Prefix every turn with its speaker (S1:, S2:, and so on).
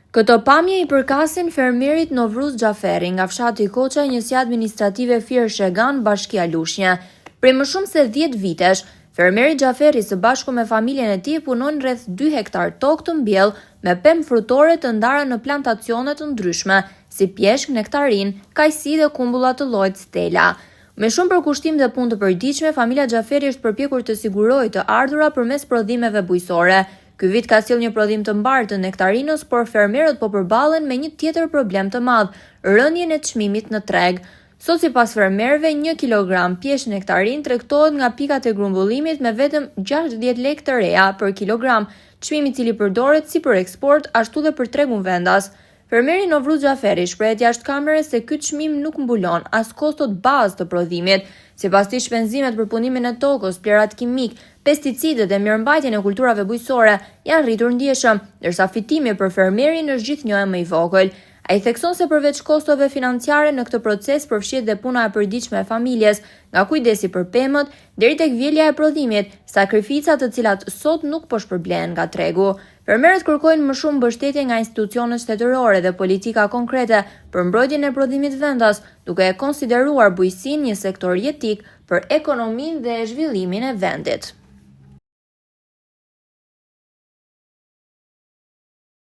S1: Këto pamje i përkasin fermerit Novruz Xhaferi nga fshati Koça, njësia administrative Fier Shegan, Bashkia Lushnjë. Prej më shumë se 10 vitesh, fermeri Xhaferi së bashku me familjen e tij punon rreth 2 hektar tokë të mbjellë me pemë frutore të ndara në plantacione të ndryshme, si pjeshk, nektarin, kajsi dhe kumbulla të llojit Stella. Me shumë përkushtim dhe punë të përditshme, familja Xhaferi është përpjekur të sigurojë të ardhurat përmes prodhimeve bujësore. Ky vit ka sjellë një prodhim të mbarë të nektarinës, por fermerët po përballen me një tjetër problem të madh, rënien e çmimit në treg. Sot sipas fermerëve, 1 kilogram pjeshk nektarin tregtohet nga pikat e grumbullimit me vetëm 60 lekë të reja për kilogram, çmimi i cili përdoret si për eksport ashtu dhe për tregun vendas. Fermeri Novruz Xhaferi shprehet jashtëkamere se ky çmim nuk mbulon as kostot bazë të prodhimit. Sipas tij, shpenzimet për punimin e tokës, plerat kimik, pesticidet dhe mirëmbajtjen e kulturave bujësore janë rritur ndjeshëm, ndërsa fitimi për fermerin është gjithnjë më i vogël. Ai thekson se përveç kostove financiare në këtë proces përfshihet dhe puna e përditshme e familjes, nga kujdesi për pemët deri tek vjelja e prodhimit, sakrifica të cilat sot nuk po shpërblehen nga tregu. Fermerët kërkojnë më shumë mbështetje nga institucionet shtetërore dhe politika konkrete për mbrojtjen e prodhimit vendas, duke e konsideruar bujqësinë një sektor jetik për ekonominë dhe zhvillimin e vendit.